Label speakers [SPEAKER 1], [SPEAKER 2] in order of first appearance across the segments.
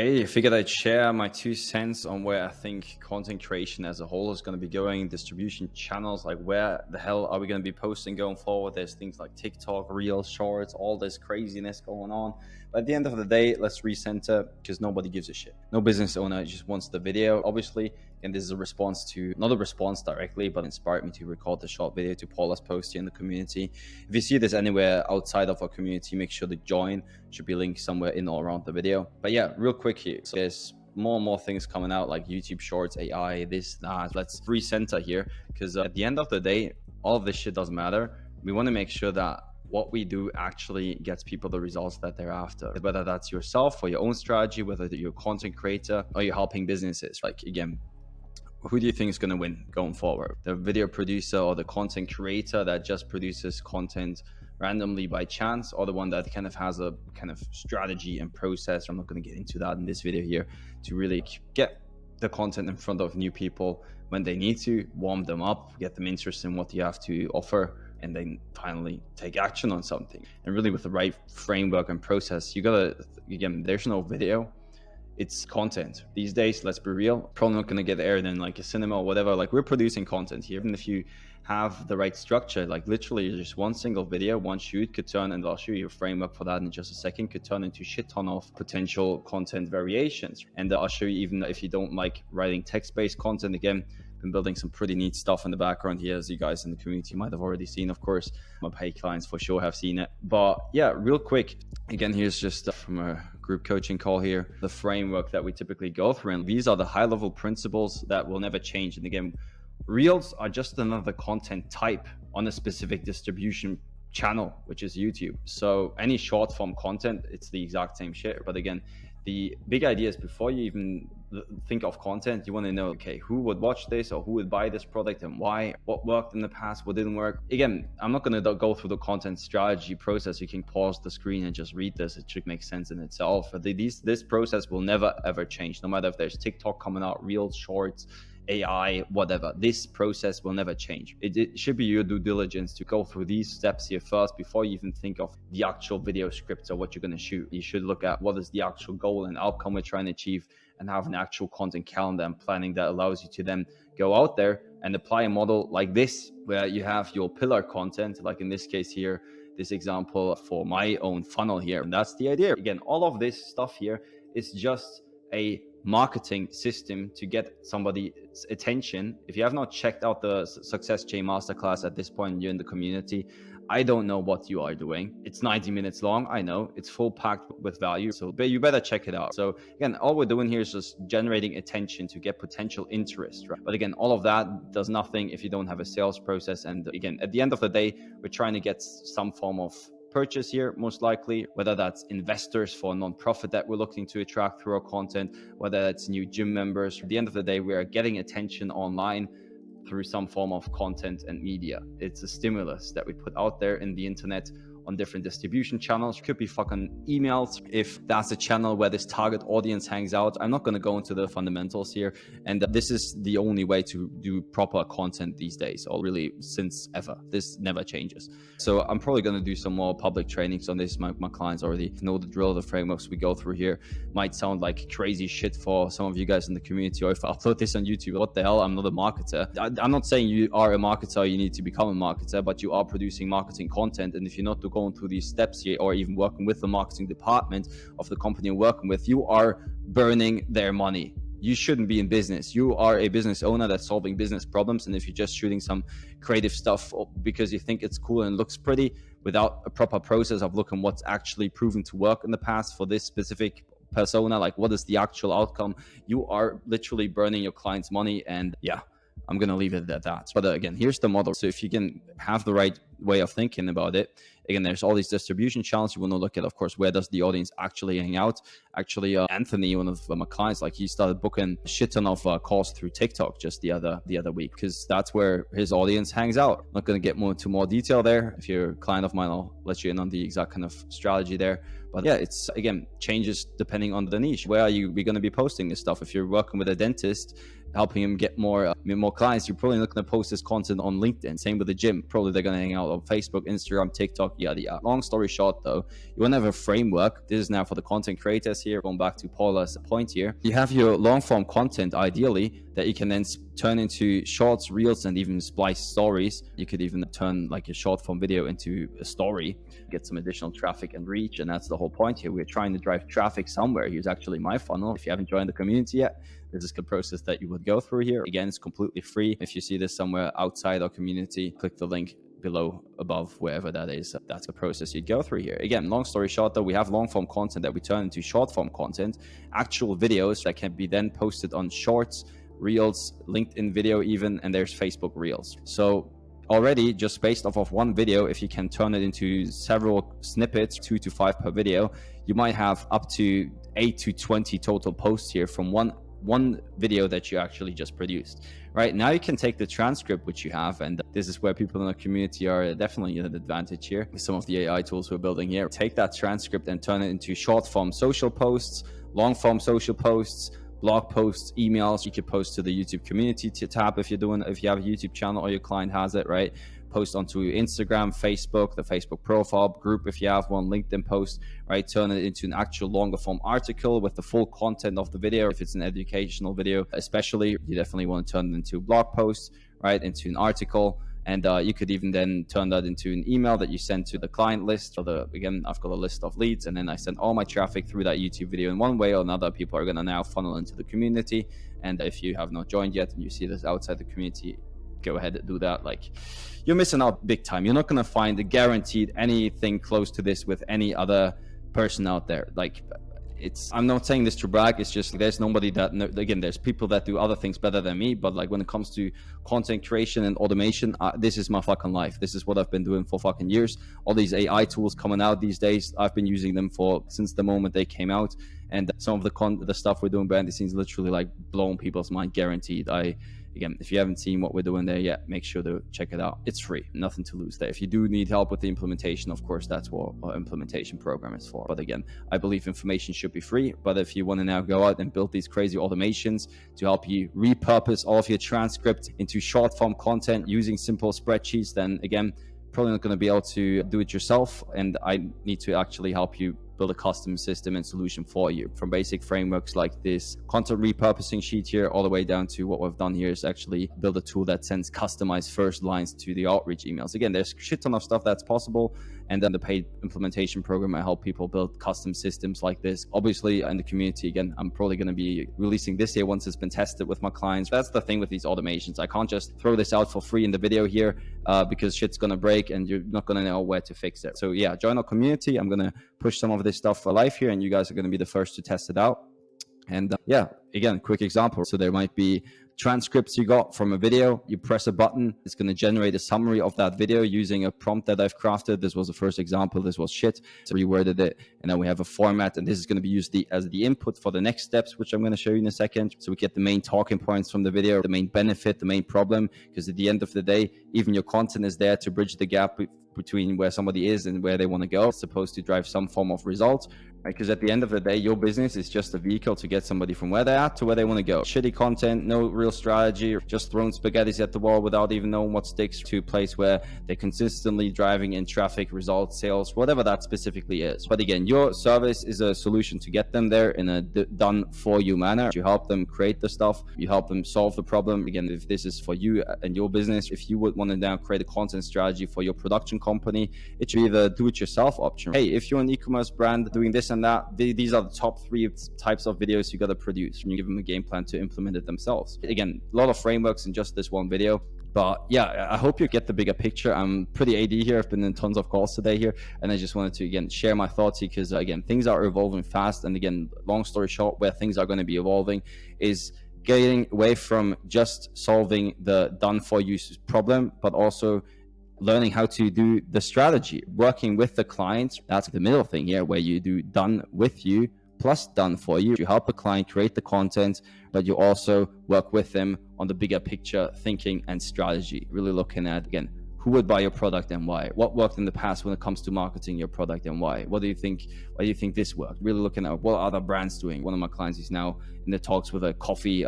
[SPEAKER 1] Hey, I figured I'd share my 2 cents on where I think content creation as a whole is going to be going, distribution channels, like where the hell are we going to be posting going forward? There's things like TikTok, Reels, Shorts, all this craziness going on. But at the end of the day, let's recenter because nobody gives a shit. No business owner just wants the video, obviously. And this is a response to, not a response directly, but inspired me to record the short video to Paula's post here in the community. If you see this anywhere outside of our community, make sure to join. Should be linked somewhere in or around the video. But yeah, real quick here. So there's more and more things coming out like YouTube Shorts, AI, this, that. Let's recenter here because at the end of the day, all of this shit doesn't matter. We want to make sure that what we do actually gets people the results that they're after, whether that's yourself or your own strategy, whether you're a content creator or you're helping businesses. Like, again, who do you think is going to win going forward? The video producer or the content creator that just produces content randomly by chance, or the one that kind of has a kind of strategy and process? I'm not going to get into that in this video here, to really get the content in front of new people when they need to, warm them up, get them interested in what you have to offer, and then finally take action on something. And really with the right framework and process, you gotta, again, there's no video, it's content. These days, let's be real, probably not gonna get aired in like a cinema or whatever. Like, we're producing content here. Even if you have the right structure, like literally just one single video, one shoot could turn, and I'll show you a framework for that in just a second, could turn into a shit ton of potential content variations. And I'll show you, even if you don't like writing text-based content, again, been building some pretty neat stuff in the background here, as you guys in the community might have already seen. Of course, my paid clients for sure have seen it. But yeah, real quick, again, here's just from a group coaching call here, the framework that we typically go through. And these are the high level principles that will never change. And again, Reels are just another content type on a specific distribution channel, which is YouTube. So any short form content, it's the exact same shit. But again, the big idea is, before you even think of content, you want to know, okay, who would watch this, or who would buy this product and why, what worked in the past, what didn't work. Again, I'm not going to go through the content strategy process. You can pause the screen and just read this. It should make sense in itself. This process will never ever change, no matter if there's TikTok coming out, Reels, Shorts, AI, whatever. This process will never change. It should be your due diligence to go through these steps here first before you even think of the actual video scripts or what you're going to shoot. You should look at what is the actual goal and outcome we're trying to achieve, and have an actual content calendar and planning that allows you to then go out there and apply a model like this, where you have your pillar content, like in this case here, this example for my own funnel here. And that's the idea. Again, all of this stuff here is just a marketing system to get somebody's attention. If you have not checked out the Success J Masterclass at this point, you're in the community, I don't know what you are doing. It's 90 minutes long. I know it's full packed with value. So you better check it out. So again, all we're doing here is just generating attention to get potential interest, right? But again, all of that does nothing if you don't have a sales process. And again, at the end of the day, we're trying to get some form of purchase here, most likely, whether that's investors for a non-profit that we're looking to attract through our content, whether it's new gym members. At the end of the day, we are getting attention online through some form of content and media. It's a stimulus that we put out there in the internet on different distribution channels. Could be fucking emails if that's a channel where this target audience hangs out. I'm not going to go into the fundamentals here, and this is the only way to do proper content these days, or really since ever. This never changes. So I'm probably going to do some more public trainings on this. My clients already know the drill. The frameworks we go through here might sound like crazy shit for some of you guys in the community, or if I upload this on YouTube, what the hell, I'm not a marketer. I'm not saying you are a marketer, you need to become a marketer, but you are producing marketing content. And if you're not going through these steps here, or even working with the marketing department of the company you're working with, you are burning their money. You shouldn't be in business. You are a business owner that's solving business problems. And if you're just shooting some creative stuff because you think it's cool and looks pretty, without a proper process of looking what's actually proven to work in the past for this specific persona, like what is the actual outcome, you are literally burning your client's money. And yeah, I'm going to leave it at that. But again, here's the model. So if you can have the right way of thinking about it, again, there's all these distribution channels. You want to look at, of course, where does the audience actually hang out? Actually, Anthony, one of my clients, like he started booking a shit ton of calls through TikTok just the other week, because that's where his audience hangs out. I'm not going to get into more detail there. If you're a client of mine, I'll let you in on the exact kind of strategy there. But yeah, it's, again, changes depending on the niche. Where are we're going to be posting this stuff? If you're working with a dentist, helping him get more clients, you're probably not going to post this content on LinkedIn. Same with the gym. Probably they're going to hang out on Facebook, Instagram, TikTok, yada yada. Long story short though, you want to have a framework. This is now for the content creators here, going back to Paula's point here. You have your long form content ideally that you can then turn into shorts, reels, and even splice stories. You could even turn like a short form video into a story, get some additional traffic and reach. And that's the whole point here. We're trying to drive traffic somewhere. Here's actually my funnel. If you haven't joined the community yet, this is the process that you would go through here. Again, it's completely free. If you see this somewhere outside our community, click the link below, above, wherever that is. That's the process you'd go through here. Again, long story short though, we have long form content that we turn into short form content, actual videos that can be then posted on shorts, reels, LinkedIn video even, and there's Facebook reels. So already just based off of one video, if you can turn it into several snippets, 2 to 5 per video, you might have up to 8 to 20 total posts here from one video that you actually just produced. Right now you can take the transcript which you have, and this is where people in the community are definitely at an advantage here with some of the AI tools we're building here. Take that transcript and turn it into short form social posts, long form social posts, blog posts, emails. You could post to the YouTube community tab if you have a YouTube channel or your client has it, right? Post onto Instagram, Facebook, the Facebook profile group if you have one, LinkedIn post, right? Turn it into an actual longer form article with the full content of the video. If it's an educational video, especially, you definitely want to turn it into a blog post, right? Into an article. And you could even then turn that into an email that you send to the client list. So again, I've got a list of leads, and then I send all my traffic through that YouTube video in one way or another. People are going to now funnel into the community. And if you have not joined yet and you see this outside the community, go ahead and do that. Like, you're missing out big time. You're not going to find guaranteed anything close to this with any other person out there. Like, I'm not saying this to brag. It's just there's nobody that, again, there's people that do other things better than me, but like when it comes to content creation and automation, this is my fucking life. This is what I've been doing for fucking years. All these AI tools coming out these days, I've been using them since the moment they came out. And some of the stuff we're doing behind the scenes literally like blowing people's mind, guaranteed. Again, if you haven't seen what we're doing there yet, make sure to check it out. It's free, nothing to lose there. If you do need help with the implementation, of course, that's what our implementation program is for. But again, I believe information should be free. But if you want to now go out and build these crazy automations to help you repurpose all of your transcript into short form content using simple spreadsheets, then again, probably not going to be able to do it yourself. And I need to actually help you build a custom system and solution for you, from basic frameworks like this content repurposing sheet here all the way down to what we've done here is actually build a tool that sends customized first lines to the outreach emails. Again, there's a shit ton of stuff that's possible. And then the paid implementation program, I help people build custom systems like this. Obviously in the community, again, I'm probably going to be releasing this here once it's been tested with my clients. That's the thing with these automations. I can't just throw this out for free in the video here because shit's going to break and you're not going to know where to fix it. So yeah, join our community. I'm going to push some of this stuff for life here, and you guys are going to be the first to test it out. And yeah, again, quick example. So there might be transcripts you got from a video. You press a button, it's going to generate a summary of that video using a prompt that I've crafted. This was the first example. This was shit. So reworded it, and then we have a format, and this is going to be used as the input for the next steps, which I'm going to show you in a second. So we get the main talking points from the video, the main benefit, the main problem, because at the end of the day, even your content is there to bridge the gap between where somebody is and where they want to go. It's supposed to drive some form of result, right? Because at the end of the day, your business is just a vehicle to get somebody from where they're at to where they want to go. Shitty content, no real strategy, or just throwing spaghettis at the wall without even knowing what sticks, to a place where they're consistently driving in traffic, results, sales, whatever that specifically is. But again, your service is a solution to get them there in a done for you manner. You help them create the stuff, you help them solve the problem. Again, if this is for you and your business, if you would want to now create a content strategy for your production company, it should be the do-it-yourself option. Hey, if you're an e-commerce brand doing this and that, these are the top 3 types of videos you got to produce, and you give them a game plan to implement it themselves. Again, a lot of frameworks in just this one video. But yeah, I hope you get the bigger picture. I'm pretty AD here. I've been in tons of calls today here, and I just wanted to, again, share my thoughts here, because again, things are evolving fast. And again, long story short, where things are going to be evolving is getting away from just solving the done for you problem, but also learning how to do the strategy, working with the client. That's the middle thing here, where you do done with you plus done for you. You help the client create the content, but you also work with them on the bigger picture thinking and strategy, really looking at, again, who would buy your product and why? What worked in the past when it comes to marketing your product and why? What do you think? Why do you think this worked? Really looking at what other brands doing. One of my clients is now in the talks with a coffee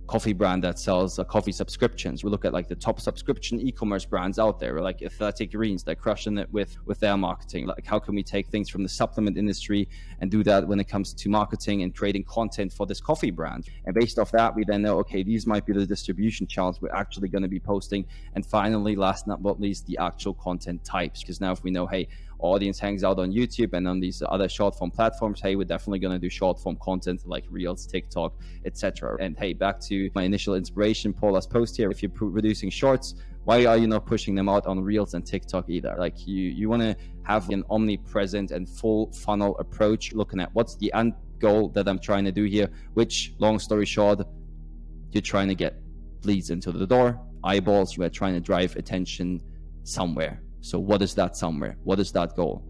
[SPEAKER 1] coffee brand that sells coffee subscriptions. We look at like the top subscription e-commerce brands out there, like Athletic Greens. They're crushing it with their marketing. Like, how can we take things from the supplement industry and do that when it comes to marketing and creating content for this coffee brand? And based off that, we then know, okay, these might be the distribution channels we're actually going to be posting. And finally, last but not least, the actual content types. Because now if we know, hey, audience hangs out on YouTube and on these other short form platforms, hey, we're definitely going to do short form content like Reels, TikTok, etc. And hey, back to my initial inspiration, Paula's post here. If you're producing shorts, why are you not pushing them out on Reels and TikTok either? Like, you want to have an omnipresent and full funnel approach, looking at what's the end goal that I'm trying to do here, which, long story short, you're trying to get leads into the door, eyeballs. You are trying to drive attention somewhere. So what is that somewhere? What is that goal?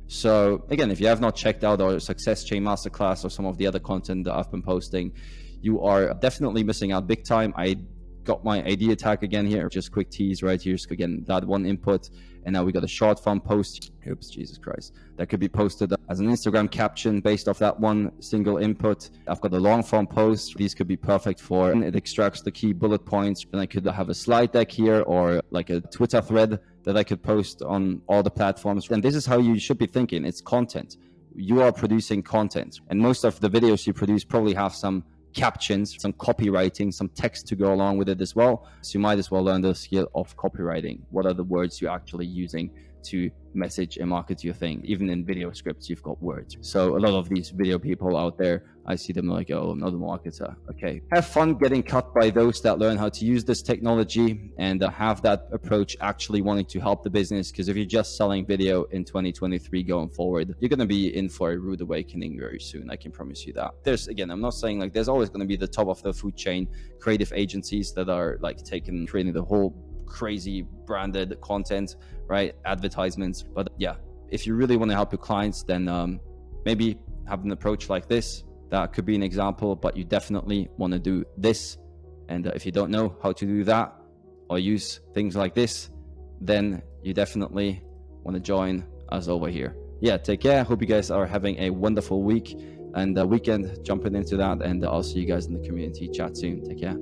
[SPEAKER 1] So again, if you have not checked out our Success J Masterclass or some of the other content that I've been posting, you are definitely missing out big time. I got my idea tag again here, just quick tease right here. So again, that one input, and now we got a short form post. Oops, Jesus Christ. That could be posted as an Instagram caption based off that one single input. I've got a long form post. These could be perfect for, it extracts the key bullet points. Then I could have a slide deck here or like a Twitter thread that I could post on all the platforms. And this is how you should be thinking. It's content. You are producing content, and most of the videos you produce probably have some captions, some copywriting, some text to go along with it as well. So you might as well learn the skill of copywriting. What are the words you're actually using to message and market your thing? Even in video scripts, you've got words. So a lot of these video people out there, I see them like, oh, another marketer. Okay. Have fun getting cut by those that learn how to use this technology and have that approach actually wanting to help the business. Because if you're just selling video in 2023 going forward, you're going to be in for a rude awakening very soon. I can promise you that. Again, I'm not saying like there's always going to be the top of the food chain creative agencies that are like creating the whole crazy branded content, right? Advertisements. But yeah, if you really want to help your clients, then maybe have an approach like this. That could be an example, but you definitely want to do this. And if you don't know how to do that or use things like this, then you definitely want to join us over here. Yeah, take care. Hope you guys are having a wonderful week and weekend, jumping into that. And I'll see you guys in the community chat soon. Take care.